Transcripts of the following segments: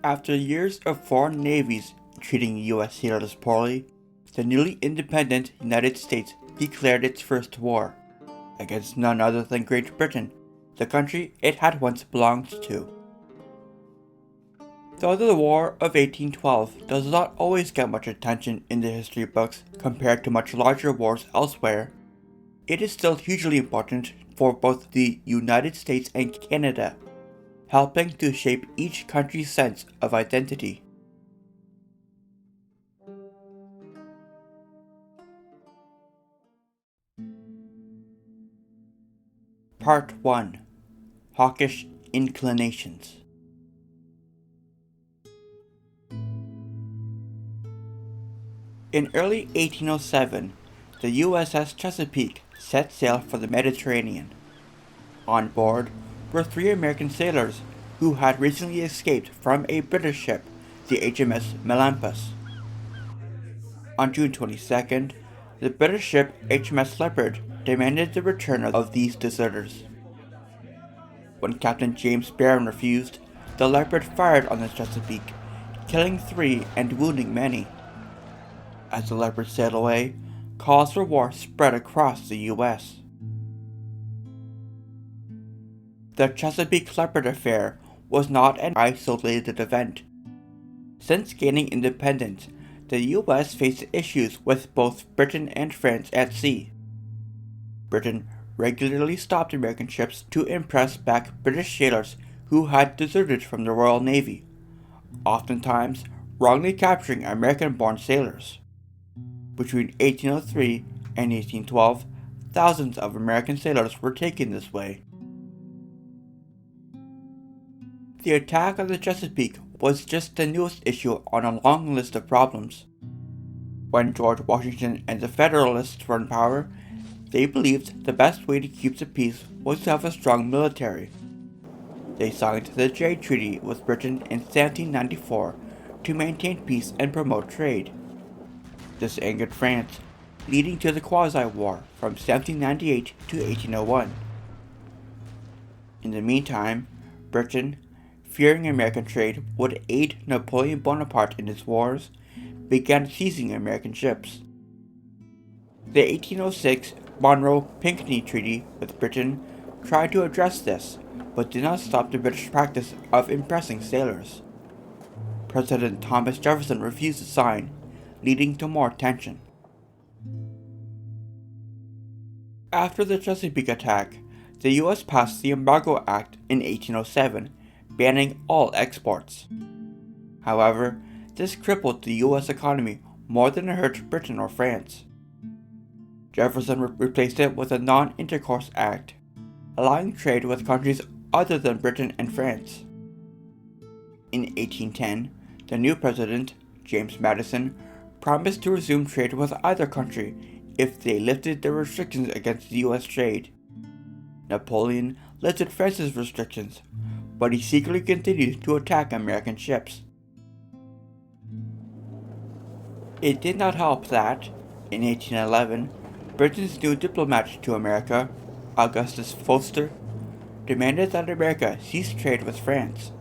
After years of foreign navies treating U.S. sailors poorly, the newly independent United States declared its first war, against none other than Great Britain, the country it had once belonged to. Though the War of 1812 does not always get much attention in the history books compared to much larger wars elsewhere, it is still hugely important for both the United States and Canada, helping to shape each country's sense of identity. Part 1. Hawkish Inclinations. In early 1807, the USS Chesapeake set sail for the Mediterranean. On board were 3 American sailors who had recently escaped from a British ship, the HMS Melampus. On June 22nd, the British ship HMS Leopard demanded the return of these deserters. When Captain James Barron refused, the Leopard fired on the Chesapeake, killing 3 and wounding many. As the Leopard sailed away, calls for war spread across the U.S. The Chesapeake Leopard affair was not an isolated event. Since gaining independence, the U.S. faced issues with both Britain and France at sea. Britain regularly stopped American ships to impress back British sailors who had deserted from the Royal Navy, oftentimes wrongly capturing American-born sailors. Between 1803 and 1812, thousands of American sailors were taken this way. The attack on the Chesapeake was just the newest issue on a long list of problems. When George Washington and the Federalists were in power, they believed the best way to keep the peace was to have a strong military. They signed the Jay Treaty with Britain in 1794 to maintain peace and promote trade. This angered France, leading to the Quasi-War from 1798 to 1801. In the meantime, Britain, fearing American trade would aid Napoleon Bonaparte in his wars, began seizing American ships. The 1806 Monroe-Pinckney Treaty with Britain tried to address this, but did not stop the British practice of impressing sailors. President Thomas Jefferson refused to sign, leading to more tension. After the Chesapeake attack, the U.S. passed the Embargo Act in 1807, banning all exports. However, this crippled the U.S. economy more than it hurt Britain or France. Jefferson replaced it with a Non-Intercourse Act, allowing trade with countries other than Britain and France. In 1810, the new president, James Madison, promised to resume trade with either country if they lifted their restrictions against U.S. trade. Napoleon lifted France's restrictions, but he secretly continued to attack American ships. It did not help that, in 1811, Britain's new diplomat to America, Augustus Foster, demanded that America cease trade with France.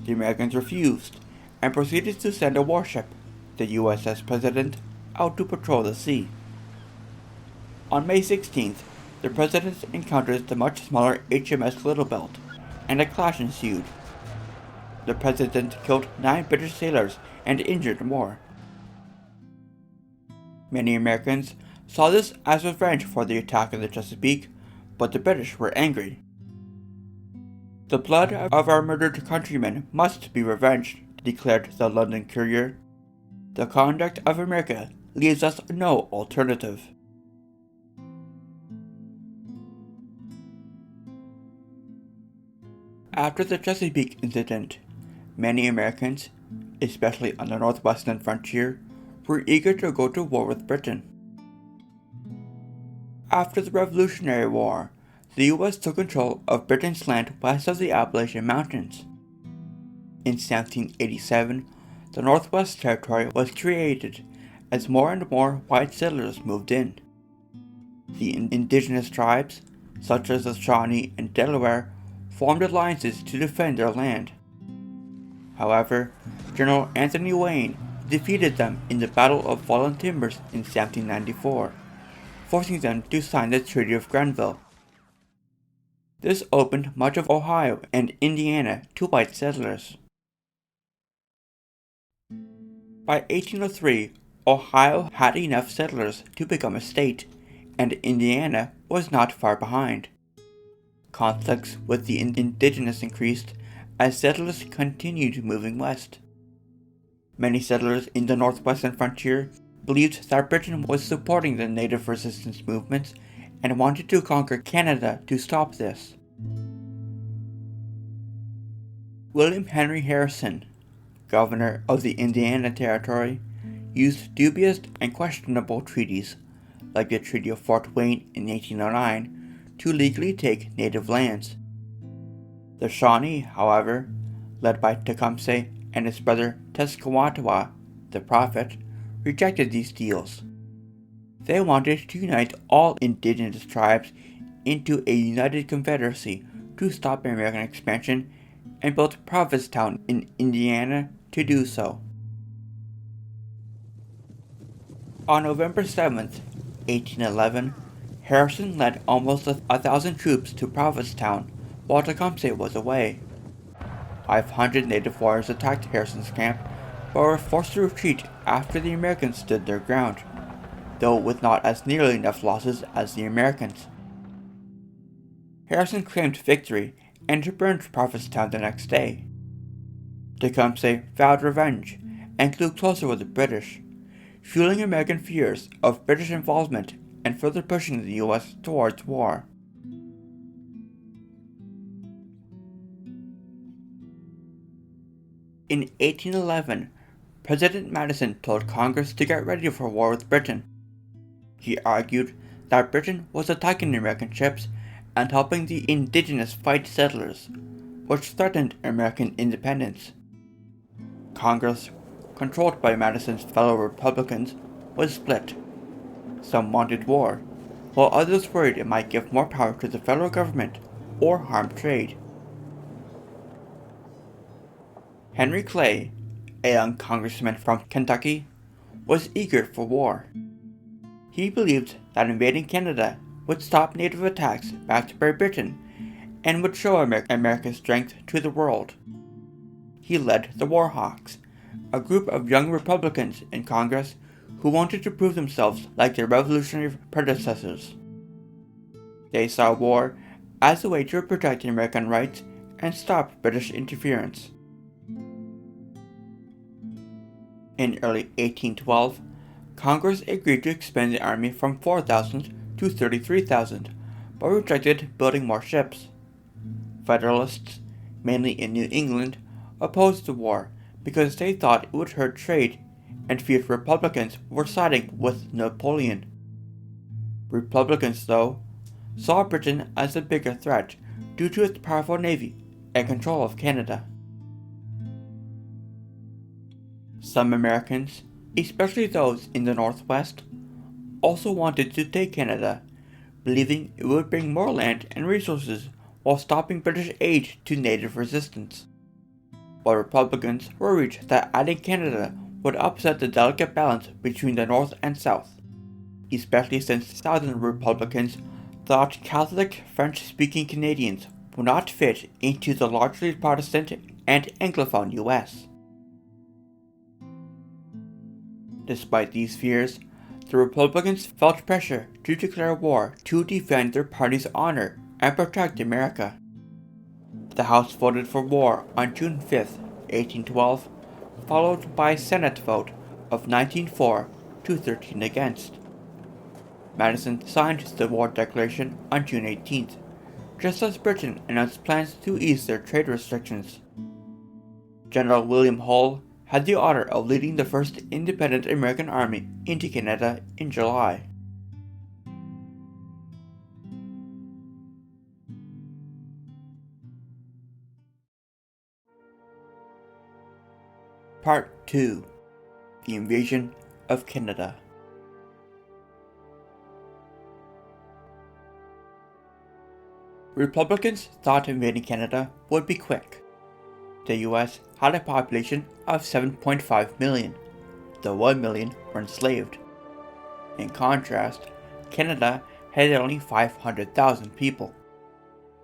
The Americans refused and proceeded to send a warship, the USS President, out to patrol the sea. On May 16th, the President encountered the much smaller HMS Little Belt, and a clash ensued. The President killed 9 British sailors and injured more. Many Americans saw this as revenge for the attack on the Chesapeake, but the British were angry. The blood of our murdered countrymen must be revenged, declared the London Courier. The conduct of America leaves us no alternative. After the Chesapeake incident, many Americans, especially on the northwestern frontier, were eager to go to war with Britain. After the Revolutionary War, the U.S. took control of Britain's land west of the Appalachian Mountains. In 1787, the Northwest Territory was created as more and more white settlers moved in. The indigenous tribes, such as the Shawnee and Delaware, formed alliances to defend their land. However, General Anthony Wayne defeated them in the Battle of Fallen Timbers in 1794, forcing them to sign the Treaty of Grenville. This opened much of Ohio and Indiana to white settlers. By 1803, Ohio had enough settlers to become a state, and Indiana was not far behind. Conflicts with the indigenous increased as settlers continued moving west. Many settlers in the northwestern frontier believed that Britain was supporting the native resistance movements and wanted to conquer Canada to stop this. William Henry Harrison, governor of the Indiana Territory, used dubious and questionable treaties, like the Treaty of Fort Wayne in 1809, to legally take native lands. The Shawnee, however, led by Tecumseh and his brother Tenskwatawa, the Prophet, rejected these deals. They wanted to unite all indigenous tribes into a united confederacy to stop American expansion and built Provincetown in Indiana to do so. On November 7, 1811, Harrison led almost 1,000 troops to Provincetown while Tecumseh was away. 500 native warriors attacked Harrison's camp, but were forced to retreat after the Americans stood their ground, though with not as nearly enough losses as the Americans. Harrison claimed victory and burned Provincetown the next day. Tecumseh vowed revenge and grew closer with the British, fueling American fears of British involvement and further pushing the U.S. towards war. In 1811, President Madison told Congress to get ready for war with Britain. He argued that Britain was attacking American ships and helping the indigenous white settlers, which threatened American independence. Congress, controlled by Madison's fellow Republicans, was split. Some wanted war, while others worried it might give more power to the federal government or harm trade. Henry Clay, a young congressman from Kentucky, was eager for war. He believed that invading Canada would stop native attacks backed by Britain and would show America's strength to the world. He led the Warhawks, a group of young Republicans in Congress who wanted to prove themselves like their revolutionary predecessors. They saw war as a way to protect American rights and stop British interference. In early 1812, Congress agreed to expand the army from 4,000 to 33,000, but rejected building more ships. Federalists, mainly in New England, opposed the war because they thought it would hurt trade and feared Republicans were siding with Napoleon. Republicans, though, saw Britain as a bigger threat due to its powerful navy and control of Canada. Some Americans, especially those in the Northwest, also wanted to take Canada, believing it would bring more land and resources while stopping British aid to native resistance. But Republicans worried that adding Canada would upset the delicate balance between the North and South, especially since Southern Republicans thought Catholic French-speaking Canadians would not fit into the largely Protestant and Anglophone U.S. Despite these fears, the Republicans felt pressure to declare war to defend their party's honor and protect America. The House voted for war on June 5, 1812, followed by a Senate vote of 19-4 to 13 against. Madison signed the war declaration on June 18th, just as Britain announced plans to ease their trade restrictions. General William Hull had the honor of leading the first independent American army into Canada in July. Part 2. The Invasion of Canada. Republicans thought invading Canada would be quick. The US had a population of 7.5 million, though 1 million were enslaved. In contrast, Canada had only 500,000 people.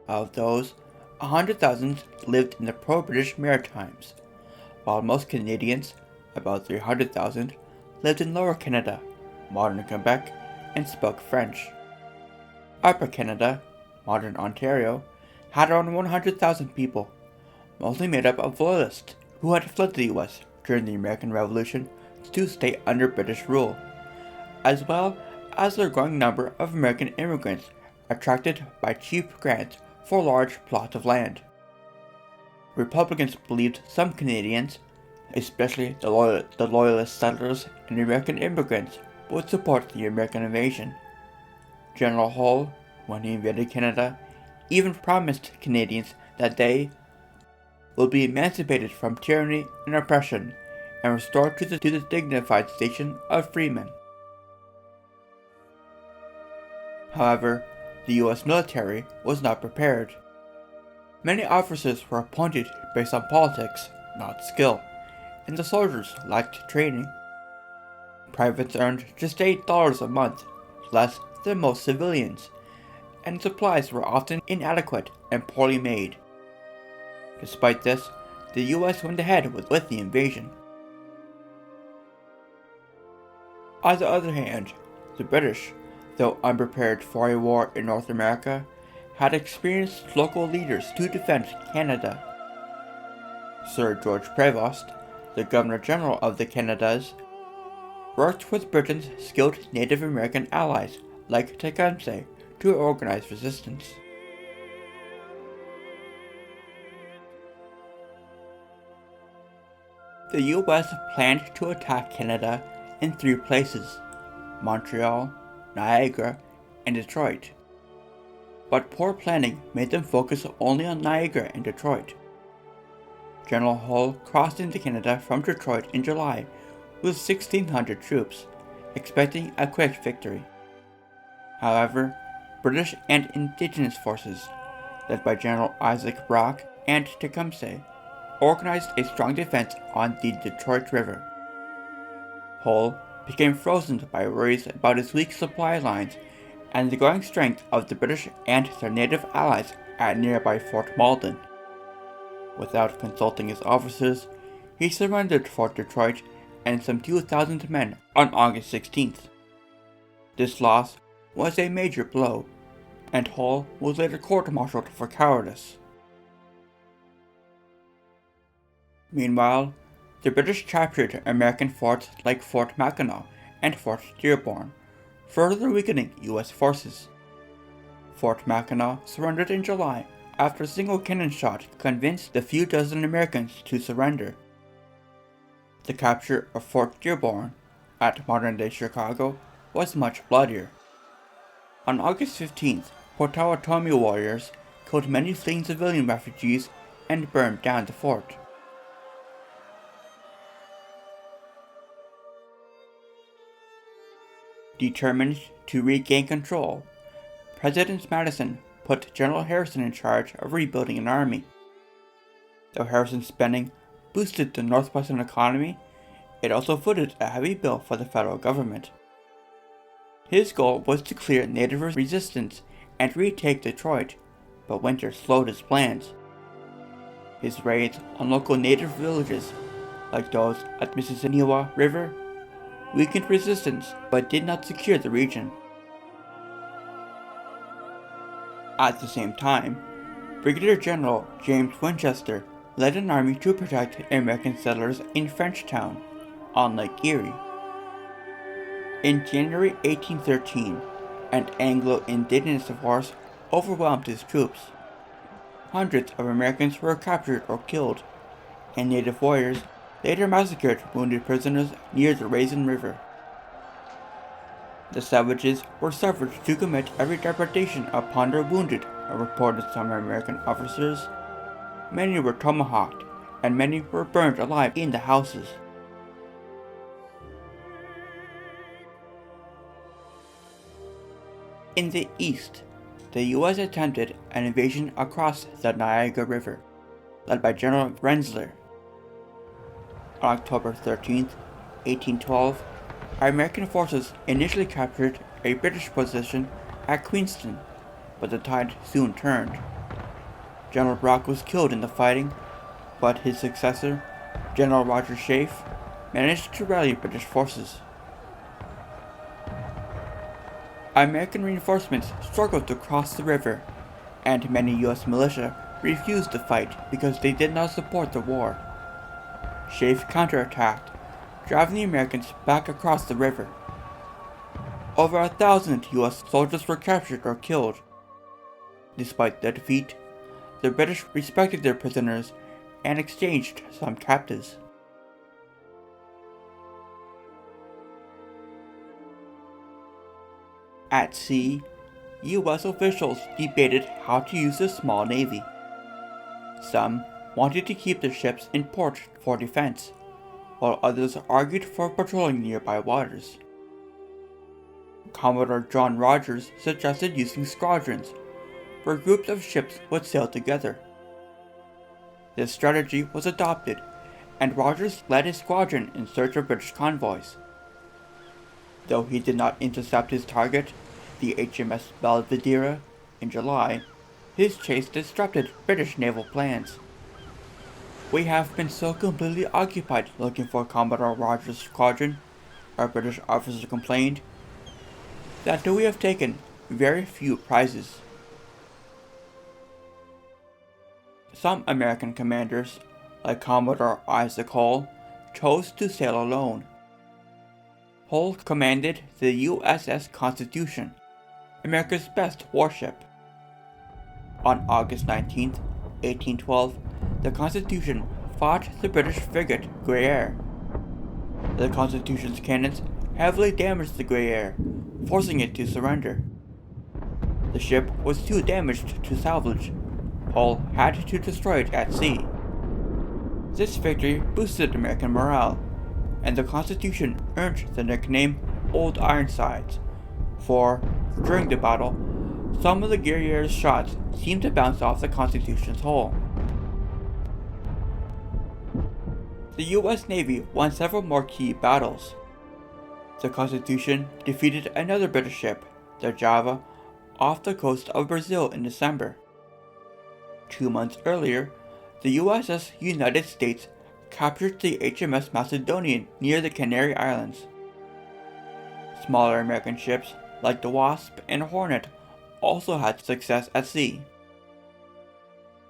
Of those, 100,000 lived in the pro-British Maritimes, while most Canadians, about 300,000, lived in Lower Canada, modern Quebec, and spoke French. Upper Canada, modern Ontario, had around 100,000 people, mostly made up of Loyalists who had fled the US during the American Revolution to stay under British rule, as well as a growing number of American immigrants attracted by cheap grants for large plots of land. Republicans believed some Canadians, especially the Loyalist settlers and American immigrants, would support the American invasion. General Hull, when he invaded Canada, even promised Canadians that they will be emancipated from tyranny and oppression and restored to the dignified station of freemen. However, the US military was not prepared. Many officers were appointed based on politics, not skill, and the soldiers lacked training. Privates earned just $8 a month, less than most civilians, and supplies were often inadequate and poorly made. Despite this, the US went ahead with the invasion. On the other hand, the British, though unprepared for a war in North America, had experienced local leaders to defend Canada. Sir George Prevost, the Governor-General of the Canadas, worked with Britain's skilled Native American allies like Tecumseh to organize resistance. The US planned to attack Canada in 3 places: Montreal, Niagara, and Detroit. But poor planning made them focus only on Niagara and Detroit. General Hull crossed into Canada from Detroit in July with 1,600 troops, expecting a quick victory. However, British and Indigenous forces, led by General Isaac Brock and Tecumseh, organized a strong defense on the Detroit River. Hull became frozen by worries about his weak supply lines and the growing strength of the British and their native allies at nearby Fort Malden. Without consulting his officers, he surrendered Fort Detroit and some 2,000 men on August 16th. This loss was a major blow, and Hull was later court-martialed for cowardice. Meanwhile, the British captured American forts like Fort Mackinac and Fort Dearborn, further weakening US forces. Fort Mackinac surrendered in July after a single cannon shot convinced the few dozen Americans to surrender. The capture of Fort Dearborn, at modern-day Chicago, was much bloodier. On August 15th, Potawatomi warriors killed many fleeing civilian refugees and burned down the fort. Determined to regain control, President Madison put General Harrison in charge of rebuilding an army. Though Harrison's spending boosted the Northwestern economy, it also footed a heavy bill for the federal government. His goal was to clear Native resistance and retake Detroit, but winter slowed his plans. His raids on local Native villages, like those at Mississippi River, weakened resistance but did not secure the region. At the same time, Brigadier General James Winchester led an army to protect American settlers in Frenchtown, on Lake Erie. In January 1813, an Anglo-Indigenous force overwhelmed his troops. Hundreds of Americans were captured or killed, and Native warriors later massacred wounded prisoners near the Raisin River. The savages were suffered to commit every depredation upon their wounded, reported some American officers. Many were tomahawked, and many were burned alive in the houses. In the east, the US attempted an invasion across the Niagara River. led by General Rensselaer. On October 13, 1812, our American forces initially captured a British position at Queenston, but the tide soon turned. General Brock was killed in the fighting, but his successor, General Roger Sheaffe, managed to rally British forces. American reinforcements struggled to cross the river, and many U.S. militia refused to fight because they did not support the war. Sheaffe counterattacked, driving the Americans back across the river. Over 1,000 U.S. soldiers were captured or killed. Despite the defeat, the British respected their prisoners and exchanged some captives. At sea, U.S. officials debated how to use the small navy. Some wanted to keep their ships in port for defense, while others argued for patrolling nearby waters. Commodore John Rogers suggested using squadrons, where groups of ships would sail together. This strategy was adopted, and Rogers led his squadron in search of British convoys. Though he did not intercept his target, the HMS Belvidera, in July, his chase disrupted British naval plans. "We have been so completely occupied looking for Commodore Rogers' squadron," a British officer complained, "that we have taken very few prizes." Some American commanders, like Commodore Isaac Hull, chose to sail alone. Hull commanded the USS Constitution, America's best warship. On August 19, 1812, the Constitution fought the British frigate Guerriere. The Constitution's cannons heavily damaged the Guerriere, forcing it to surrender. The ship was too damaged to salvage. Hull had to destroy it at sea. This victory boosted American morale, and the Constitution earned the nickname Old Ironsides, for, during the battle, some of the Guerriere's shots seemed to bounce off the Constitution's hull. The U.S. Navy won several more key battles. The Constitution defeated another British ship, the Java, off the coast of Brazil in December. 2 months earlier, the USS United States captured the HMS Macedonian near the Canary Islands. Smaller American ships, like the Wasp and Hornet, also had success at sea.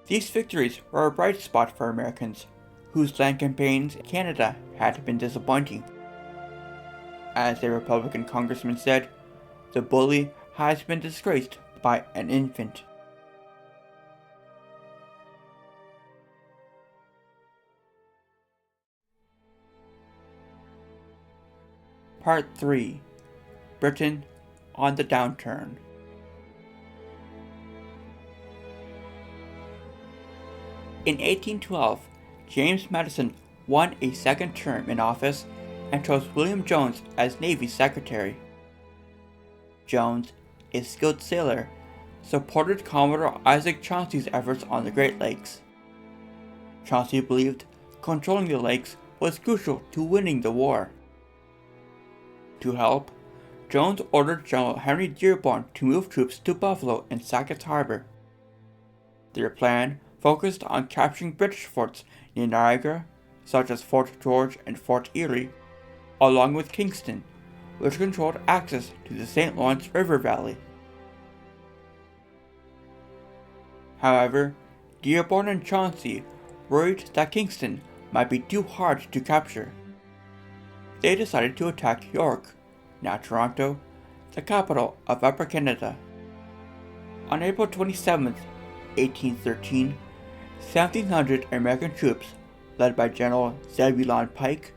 These victories were a bright spot for Americans, whose land campaigns in Canada had been disappointing. As a Republican congressman said, "The bully has been disgraced by an infant." Part 3. Britain on the downturn. In 1812, James Madison won a second term in office and chose William Jones as Navy Secretary. Jones, a skilled sailor, supported Commodore Isaac Chauncey's efforts on the Great Lakes. Chauncey believed controlling the lakes was crucial to winning the war. To help, Jones ordered General Henry Dearborn to move troops to Buffalo and Sackett's Harbor. Their plan focused on capturing British forts near Niagara, such as Fort George and Fort Erie, along with Kingston, which controlled access to the St. Lawrence River Valley. However, Dearborn and Chauncey worried that Kingston might be too hard to capture. They decided to attack York, now Toronto, the capital of Upper Canada. On April 27, 1813, 1,700 American troops, led by General Zebulon Pike,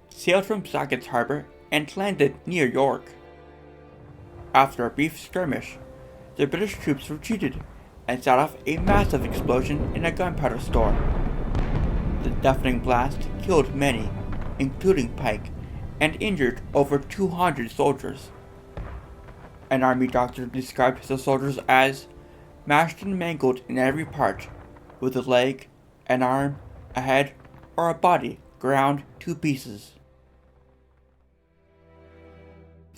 sailed from Sackett's Harbor and landed near York. After a brief skirmish, the British troops retreated and set off a massive explosion in a gunpowder store. The deafening blast killed many, including Pike, and injured over 200 soldiers. An army doctor described the soldiers as mashed and mangled in every part, with a leg, an arm, a head, or a body ground to pieces.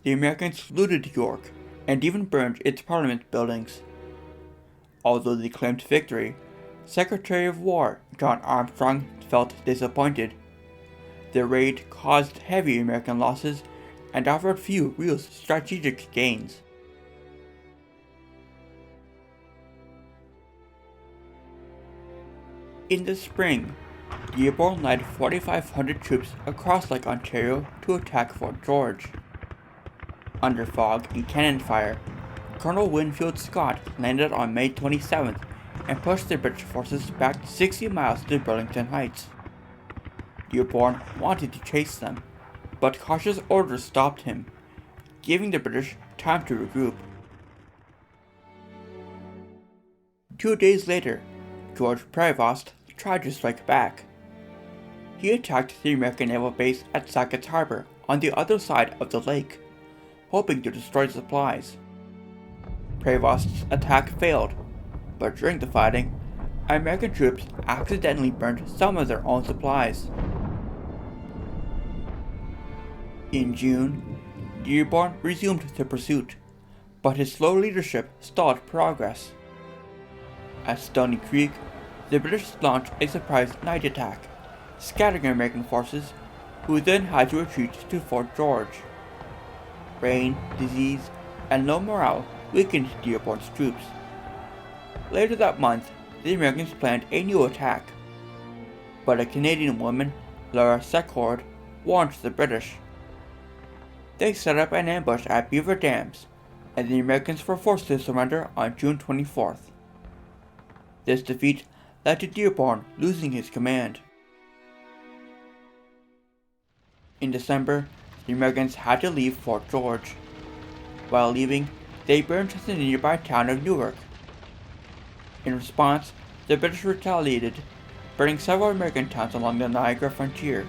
The Americans looted York and even burned its parliament buildings. Although they claimed victory, Secretary of War John Armstrong felt disappointed. The raid caused heavy American losses and offered few real strategic gains. In the spring, Dearborn led 4,500 troops across Lake Ontario to attack Fort George. Under fog and cannon fire, Colonel Winfield Scott landed on May 27th and pushed the British forces back 60 miles to Burlington Heights. Dearborn wanted to chase them, but cautious orders stopped him, giving the British time to regroup. 2 days later, George Prevost tried to strike back. He attacked the American naval base at Sackett's Harbor on the other side of the lake, hoping to destroy supplies. Prevost's attack failed, but during the fighting, American troops accidentally burned some of their own supplies. In June, Dearborn resumed the pursuit, but his slow leadership stalled progress. At Stony Creek, the British launched a surprise night attack, scattering American forces, who then had to retreat to Fort George. Rain, disease, and low morale weakened Dearborn's troops. Later that month, the Americans planned a new attack, but a Canadian woman, Laura Secord, warned the British. They set up an ambush at Beaver Dams, and the Americans were forced to surrender on June 24th. This defeat led to Dearborn losing his command. In December, the Americans had to leave Fort George. While leaving, they burned the nearby town of Newark. In response, the British retaliated, burning several American towns along the Niagara frontier,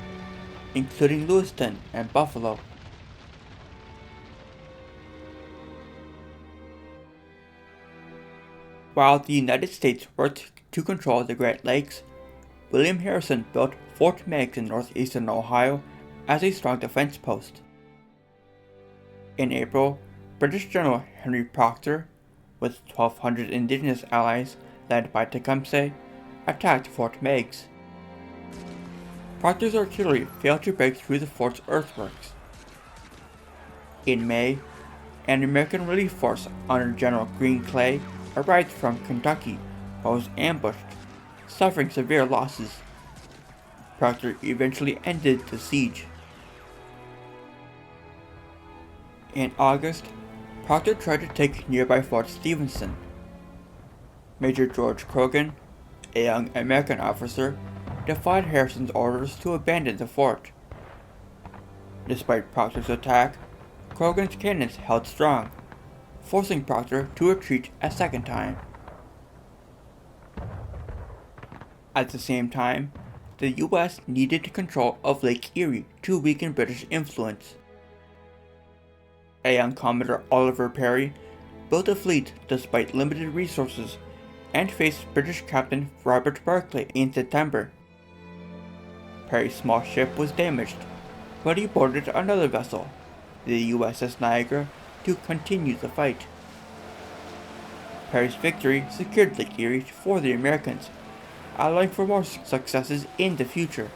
including Lewiston and Buffalo. While the United States worked to control the Great Lakes, William Harrison built Fort Meigs in northeastern Ohio as a strong defense post. In April, British General Henry Proctor, with 1,200 indigenous allies led by Tecumseh, attacked Fort Meigs. Proctor's artillery failed to break through the fort's earthworks. In May, an American relief force under General Green Clay arrived from Kentucky but was ambushed, suffering severe losses. Proctor eventually ended the siege. In August, Proctor tried to take nearby Fort Stephenson. Major George Croghan, a young American officer, defied Harrison's orders to abandon the fort. Despite Proctor's attack, Croghan's cannons held strong, forcing Proctor to retreat a second time. At the same time, the U.S. needed control of Lake Erie to weaken British influence. A young Commodore Oliver Perry built a fleet despite limited resources and faced British Captain Robert Barclay in September. Perry's small ship was damaged, but he boarded another vessel, the USS Niagara, to continue the fight. Perry's victory secured Lake Erie for the Americans, allowing for more successes in the future.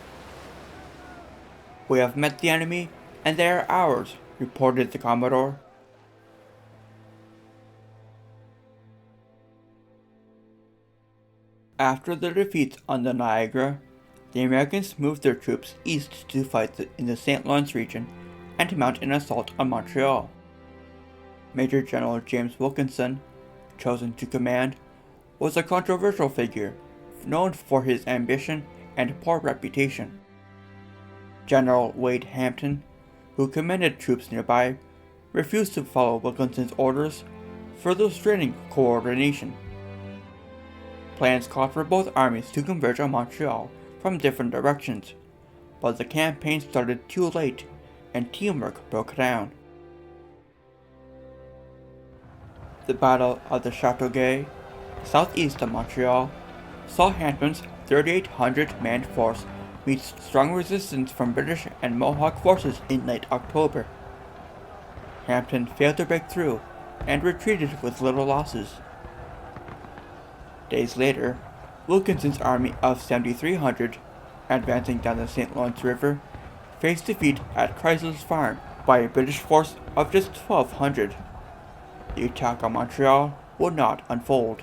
"We have met the enemy, and they are ours," reported the Commodore. After the defeat on the Niagara, the Americans moved their troops east to fight in the St. Lawrence region and to mount an assault on Montreal. Major General James Wilkinson, chosen to command, was a controversial figure, known for his ambition and poor reputation. General Wade Hampton, who commanded troops nearby, refused to follow Wilkinson's orders, further straining coordination. Plans called for both armies to converge on Montreal from different directions, but the campaign started too late and teamwork broke down. The Battle of the Chateauguay, southeast of Montreal, saw Hampton's 3,800-man force meets strong resistance from British and Mohawk forces in late October. Hampton failed to break through and retreated with little losses. Days later, Wilkinson's army of 7,300, advancing down the St. Lawrence River, faced defeat at Chrysler's Farm by a British force of just 1,200. The attack on Montreal would not unfold.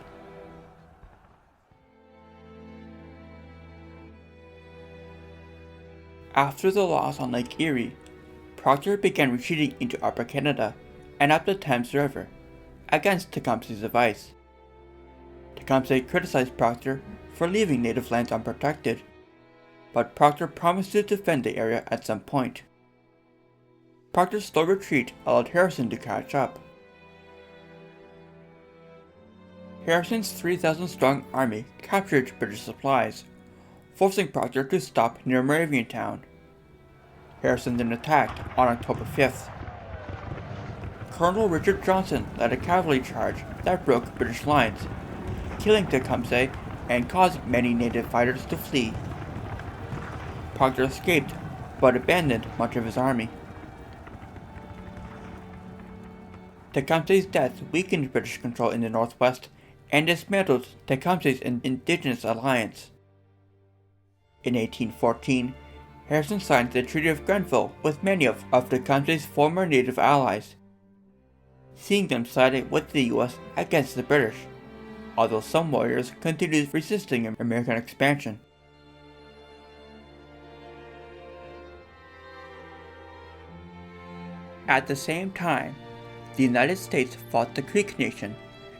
After the loss on Lake Erie, Procter began retreating into Upper Canada and up the Thames River, against Tecumseh's advice. Tecumseh criticized Procter for leaving native lands unprotected, but Procter promised to defend the area at some point. Procter's slow retreat allowed Harrison to catch up. Harrison's 3,000-strong army captured British supplies, forcing Procter to stop near Moraviantown. Harrison then attacked on October 5th. Colonel Richard Johnson led a cavalry charge that broke British lines, killing Tecumseh and caused many native fighters to flee. Procter escaped, but abandoned much of his army. Tecumseh's death weakened British control in the northwest and dismantled Tecumseh's Indigenous alliance. In 1814, Harrison signed the Treaty of Grenville with many of Tecumseh's former native allies, seeing them siding with the U.S. against the British, although some warriors continued resisting American expansion. At the same time, the United States fought the Creek Nation,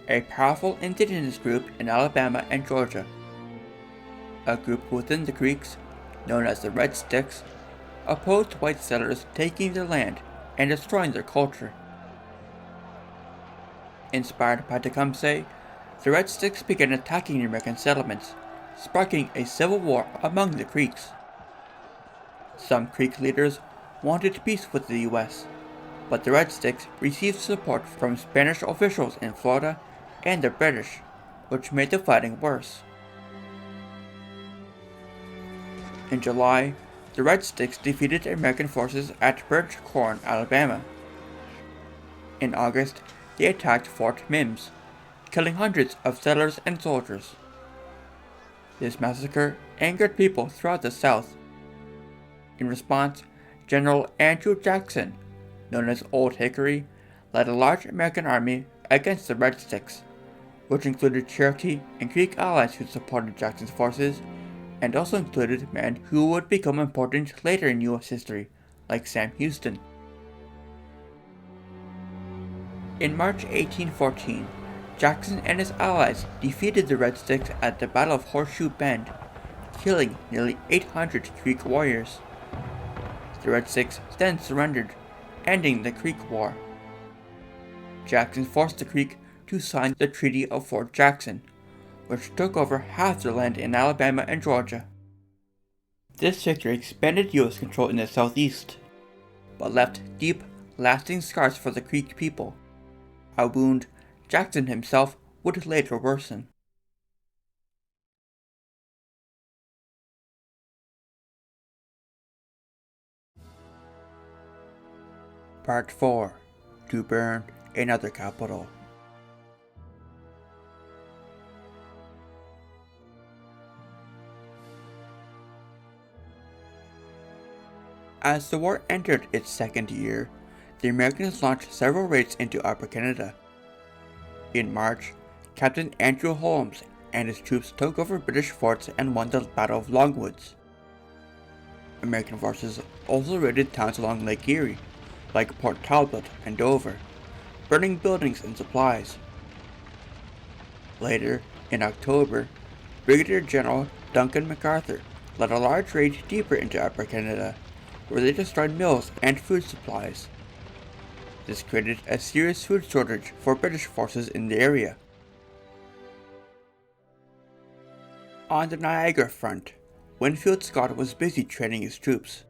a powerful indigenous group in Alabama and Georgia. A group within the Creeks, known as the Red Sticks, opposed white settlers taking their land and destroying their culture. Inspired by Tecumseh, the Red Sticks began attacking the American settlements, sparking a civil war among the Creeks. Some Creek leaders wanted peace with the U.S., but the Red Sticks received support from Spanish officials in Florida and the British, which made the fighting worse. In July, the Red Sticks defeated American forces at Birch Corn, Alabama. In August, they attacked Fort Mims, killing hundreds of settlers and soldiers. This massacre angered people throughout the South. In response, General Andrew Jackson, known as Old Hickory, led a large American army against the Red Sticks, which included Cherokee and Creek allies who supported Jackson's forces, and also included men who would become important later in U.S. history, like Sam Houston. In March 1814, Jackson and his allies defeated the Red Sticks at the Battle of Horseshoe Bend, killing nearly 800 Creek warriors. The Red Sticks then surrendered, ending the Creek War. Jackson forced the Creek to sign the Treaty of Fort Jackson, which took over half their land in Alabama and Georgia. This victory expanded U.S. control in the southeast, but left deep, lasting scars for the Creek people, a wound Jackson himself would later worsen. Part 4. To burn another capital. As the war entered its second year, the Americans launched several raids into Upper Canada. In March, Captain Andrew Holmes and his troops took over British forts and won the Battle of Longwoods. American forces also raided towns along Lake Erie, like Port Talbot and Dover, burning buildings and supplies. Later, in October, Brigadier General Duncan MacArthur led a large raid deeper into Upper Canada, where they destroyed mills and food supplies. This created a serious food shortage for British forces in the area. On the Niagara front, Winfield Scott was busy training his troops.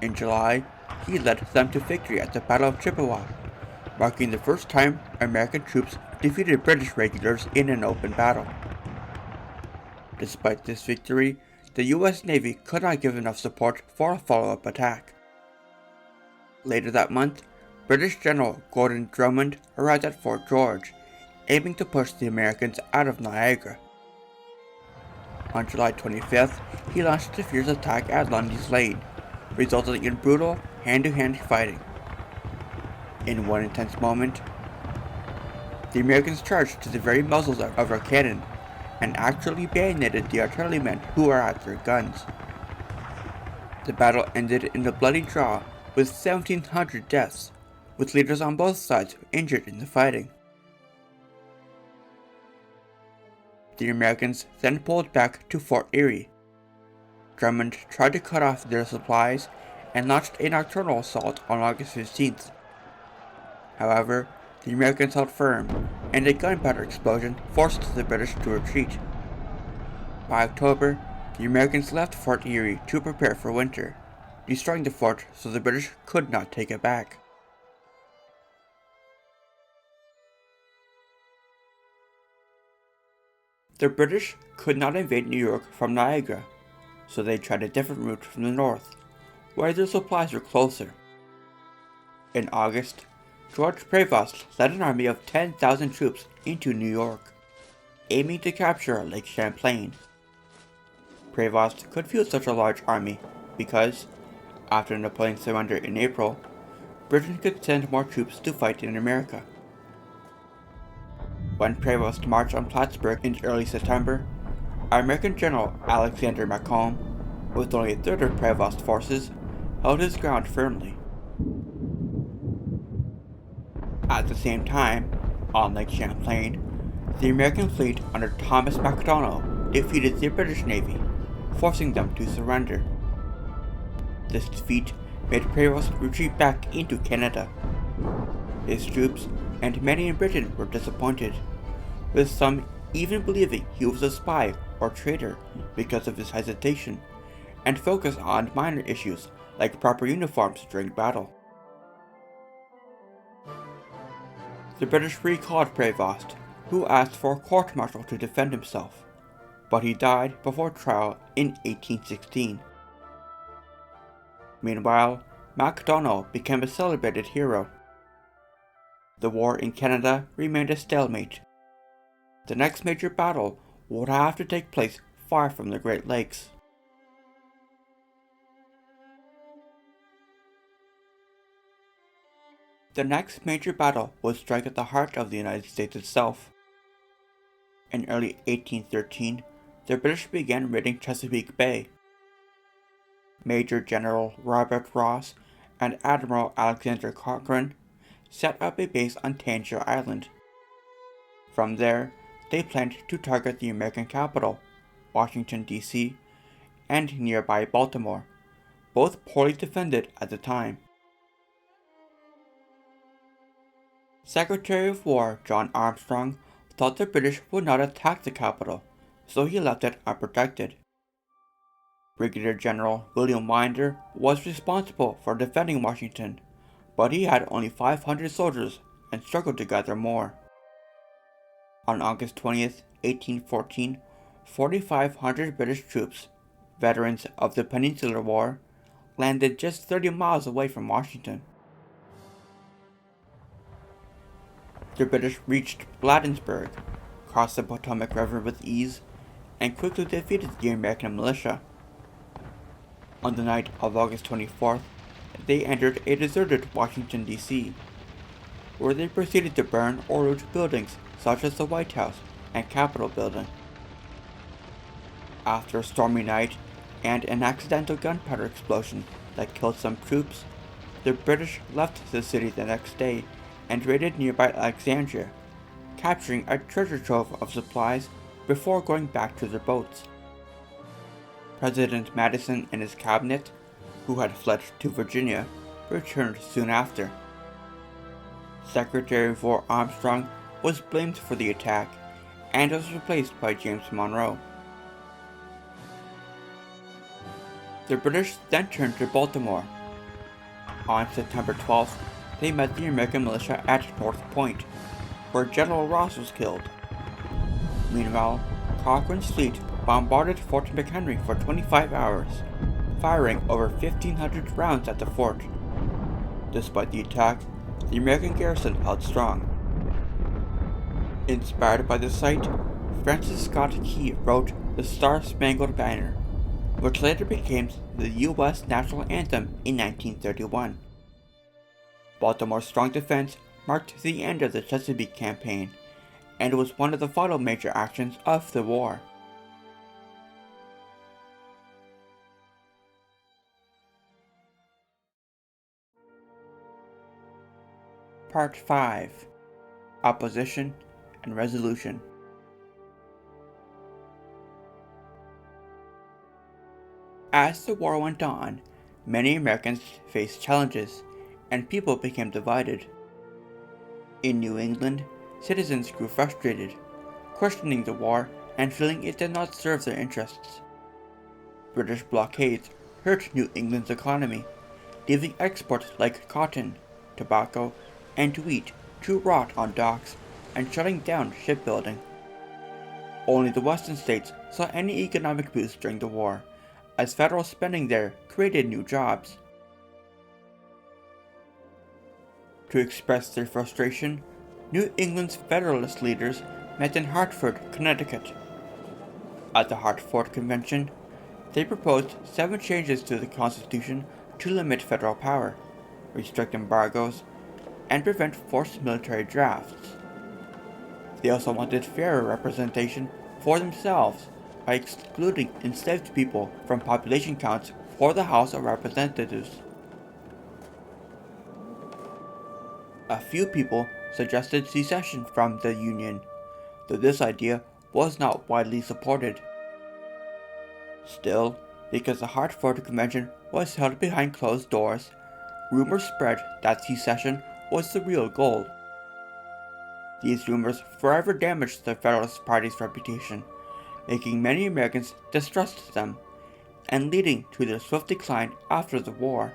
In July, he led them to victory at the Battle of Chippewa, marking the first time American troops defeated British regulars in an open battle. Despite this victory, the US Navy could not give enough support for a follow-up attack. Later that month, British General Gordon Drummond arrived at Fort George, aiming to push the Americans out of Niagara. On July 25th, he launched a fierce attack at Lundy's Lane, resulting in brutal hand-to-hand fighting. In one intense moment, the Americans charged to the very muzzles of our cannon and actually bayoneted the artillerymen who were at their guns. The battle ended in a bloody draw with 1,700 deaths, with leaders on both sides injured in the fighting. The Americans then pulled back to Fort Erie. Drummond tried to cut off their supplies and launched a nocturnal assault on August 15th. However, the Americans held firm, and a gunpowder explosion forced the British to retreat. By October, the Americans left Fort Erie to prepare for winter, destroying the fort so the British could not take it back. The British could not invade New York from Niagara, so they tried a different route from the north, where their supplies were closer. In August, George Prevost led an army of 10,000 troops into New York, aiming to capture Lake Champlain. Prevost could field such a large army because, after Napoleon's surrender in April, Britain could send more troops to fight in America. When Prevost marched on Plattsburgh in early September, American General Alexander Macomb, with only a third of Prevost's forces, held his ground firmly. At the same time, on Lake Champlain, the American fleet under Thomas MacDonell defeated the British Navy, forcing them to surrender. This defeat made Prevost retreat back into Canada. His troops and many in Britain were disappointed, with some even believing he was a spy or traitor because of his hesitation, and focused on minor issues like proper uniforms during battle. The British recalled Prevost, who asked for a court-martial to defend himself, but he died before trial in 1816. Meanwhile, MacDonell became a celebrated hero. The war in Canada remained a stalemate. The next major battle would have to take place far from the Great Lakes. The next major battle would strike at the heart of the United States itself. In early 1813, the British began raiding Chesapeake Bay. Major General Robert Ross and Admiral Alexander Cochrane set up a base on Tangier Island. From there, they planned to target the American capital, Washington, D.C., and nearby Baltimore, both poorly defended at the time. Secretary of War John Armstrong thought the British would not attack the capital, so he left it unprotected. Brigadier General William Winder was responsible for defending Washington, but he had only 500 soldiers and struggled to gather more. On August 20th, 1814, 4,500 British troops, veterans of the Peninsular War, landed just 30 miles away from Washington. The British reached Bladensburg, crossed the Potomac River with ease, and quickly defeated the American militia. On the night of August 24th, they entered a deserted Washington, D.C., where they proceeded to burn or loot buildings such as the White House and Capitol Building. After a stormy night and an accidental gunpowder explosion that killed some troops, the British left the city the next day and raided nearby Alexandria, capturing a treasure trove of supplies before going back to their boats. President Madison and his cabinet, who had fled to Virginia, returned soon after. Secretary of War Armstrong was blamed for the attack and was replaced by James Monroe. The British then turned to Baltimore. On September 12th, they met the American militia at North Point, where General Ross was killed. Meanwhile, Cochrane's fleet bombarded Fort McHenry for 25 hours, firing over 1,500 rounds at the fort. Despite the attack, the American garrison held strong. Inspired by the sight, Francis Scott Key wrote the Star-Spangled Banner, which later became the U.S. national anthem in 1931. Baltimore's strong defense marked the end of the Chesapeake Campaign, and was one of the final major actions of the war. Part 5. Opposition and Resolution. As the war went on, many Americans faced challenges, and people became divided. In New England, citizens grew frustrated, questioning the war and feeling it did not serve their interests. British blockades hurt New England's economy, leaving exports like cotton, tobacco, and wheat to rot on docks and shutting down shipbuilding. Only the western states saw any economic boost during the war, as federal spending there created new jobs. To express their frustration, New England's Federalist leaders met in Hartford, Connecticut. At the Hartford Convention, they proposed 7 changes to the Constitution to limit federal power, restrict embargoes, and prevent forced military drafts. They also wanted fairer representation for themselves by excluding enslaved people from population counts for the House of Representatives. A few people suggested secession from the Union, though this idea was not widely supported. Still, because the Hartford Convention was held behind closed doors, rumors spread that secession was the real goal. These rumors forever damaged the Federalist Party's reputation, making many Americans distrust them, and leading to their swift decline after the war.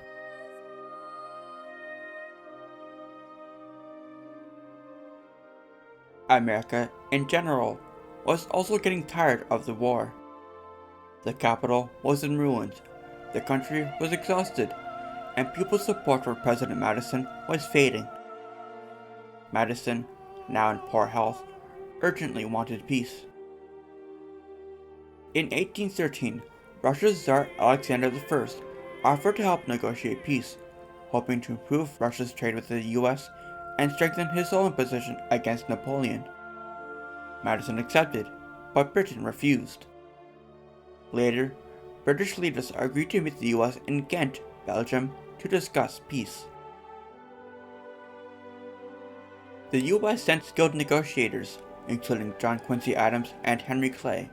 America, in general, was also getting tired of the war. The capital was in ruins, the country was exhausted, and people's support for President Madison was fading. Madison, now in poor health, urgently wanted peace. In 1813, Russia's Tsar Alexander I offered to help negotiate peace, hoping to improve Russia's trade with the US and strengthen his own position against Napoleon. Madison accepted, but Britain refused. Later, British leaders agreed to meet the US in Ghent, Belgium, to discuss peace. The US sent skilled negotiators, including John Quincy Adams and Henry Clay.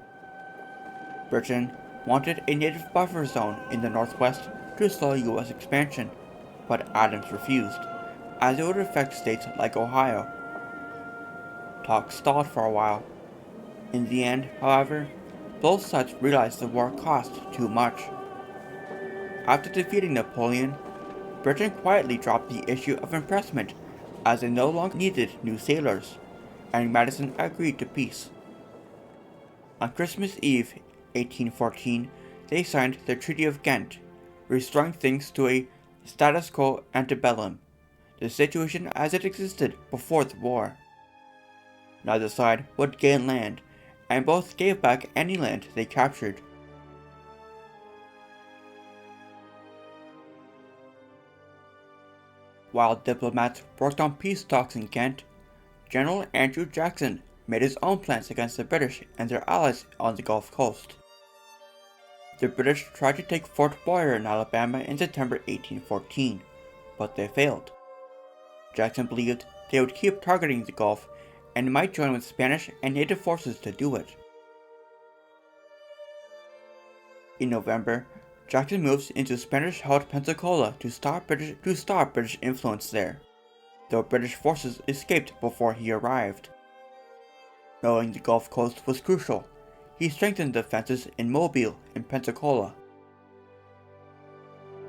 Britain wanted a native buffer zone in the northwest to slow US expansion, but Adams refused, as it would affect states like Ohio. Talks stalled for a while. In the end, however, both sides realized the war cost too much. After defeating Napoleon, Britain quietly dropped the issue of impressment as they no longer needed new sailors, and Madison agreed to peace. On Christmas Eve, 1814, they signed the Treaty of Ghent, restoring things to a status quo antebellum, the situation as it existed before the war. Neither side would gain land, and both gave back any land they captured. While diplomats worked on peace talks in Ghent, General Andrew Jackson made his own plans against the British and their allies on the Gulf Coast. The British tried to take Fort Boyer in Alabama in September 1814, but they failed. Jackson believed they would keep targeting the Gulf and might join with Spanish and native forces to do it. In November, Jackson moves into Spanish-held Pensacola to stop British influence there, though British forces escaped before he arrived. Knowing the Gulf Coast was crucial, he strengthened defenses in Mobile and Pensacola.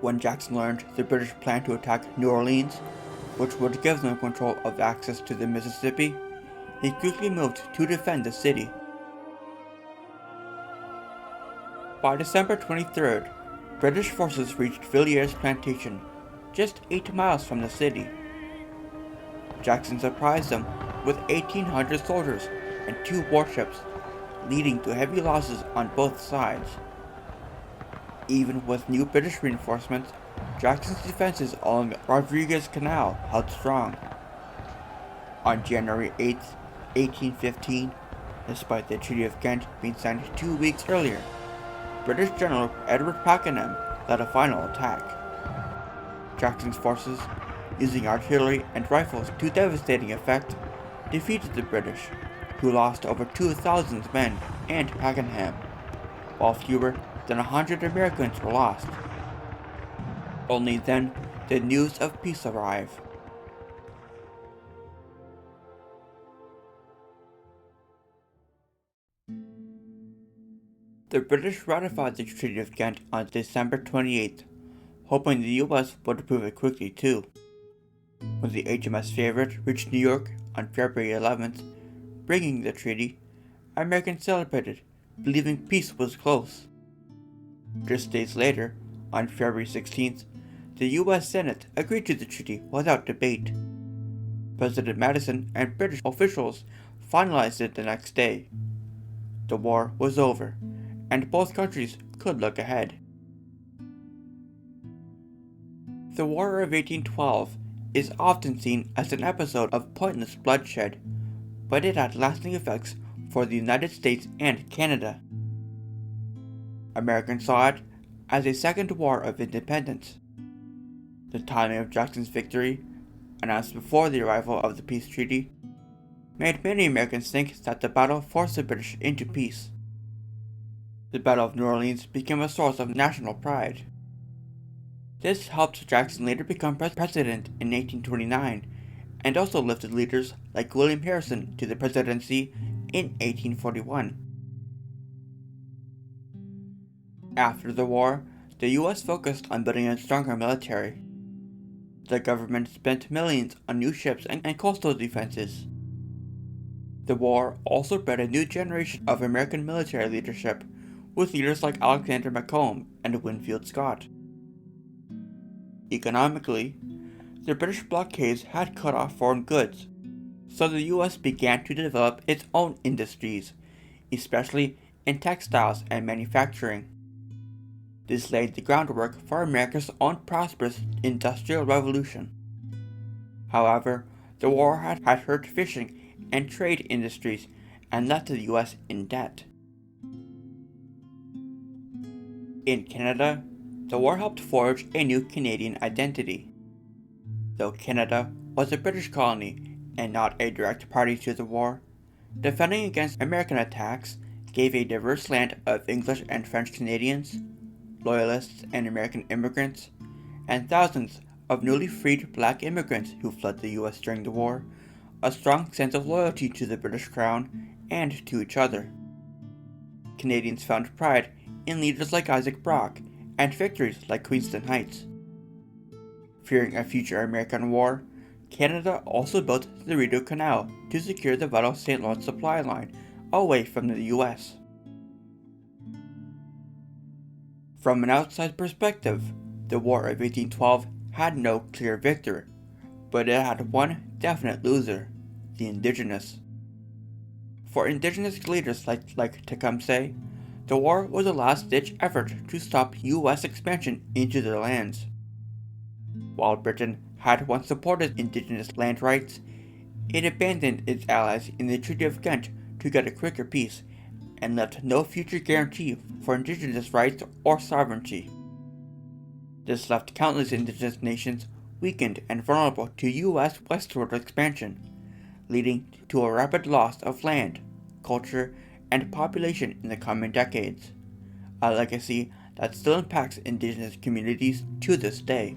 When Jackson learned the British planned to attack New Orleans, which would give them control of access to the Mississippi, he quickly moved to defend the city. By December 23rd, British forces reached Villiers Plantation, just 8 miles from the city. Jackson surprised them with 1,800 soldiers and 2 warships, leading to heavy losses on both sides. Even with new British reinforcements, Jackson's defenses along Rodriguez Canal held strong. On January 8, 1815, despite the Treaty of Ghent being signed 2 weeks earlier, British General Edward Pakenham led a final attack. Jackson's forces, using artillery and rifles to devastating effect, defeated the British, who lost over 2,000 men and Pakenham, while fewer than 100 Americans were lost. Only then did news of peace arrive. The British ratified the Treaty of Ghent on December 28th, hoping the US would approve it quickly too. When the HMS Favorite reached New York on February 11th, bringing the treaty, Americans celebrated, believing peace was close. Just days later, on February 16th, the US Senate agreed to the treaty without debate. President Madison and British officials finalized it the next day. The war was over, and both countries could look ahead. The War of 1812 is often seen as an episode of pointless bloodshed, but it had lasting effects for the United States and Canada. Americans saw it as a second war of independence. The timing of Jackson's victory, announced before the arrival of the peace treaty, made many Americans think that the battle forced the British into peace. The Battle of New Orleans became a source of national pride. This helped Jackson later become president in 1829, and also lifted leaders like William Harrison to the presidency in 1841. After the war, the US focused on building a stronger military. The government spent millions on new ships and coastal defenses. The war also bred a new generation of American military leadership, with leaders like Alexander Macomb and Winfield Scott. Economically, the British blockades had cut off foreign goods, so the US began to develop its own industries, especially in textiles and manufacturing. This laid the groundwork for America's own prosperous industrial revolution. However, the war had hurt fishing and trade industries and left the US in debt. In Canada, the war helped forge a new Canadian identity. Though Canada was a British colony and not a direct party to the war, defending against American attacks gave a diverse land of English and French Canadians, Loyalists and American immigrants, and thousands of newly freed black immigrants who fled the US during the war, a strong sense of loyalty to the British Crown and to each other. Canadians found pride in leaders like Isaac Brock and victories like Queenston Heights. Fearing a future American war, Canada also built the Rideau Canal to secure the vital St. Lawrence supply line away from the US. From an outside perspective, the War of 1812 had no clear victor, but it had one definite loser: the Indigenous. For Indigenous leaders like Tecumseh, the war was a last-ditch effort to stop US expansion into their lands. While Britain had once supported Indigenous land rights, it abandoned its allies in the Treaty of Ghent to get a quicker peace, and left no future guarantee for Indigenous rights or sovereignty. This left countless Indigenous nations weakened and vulnerable to US westward expansion, leading to a rapid loss of land, culture, and population in the coming decades, a legacy that still impacts Indigenous communities to this day.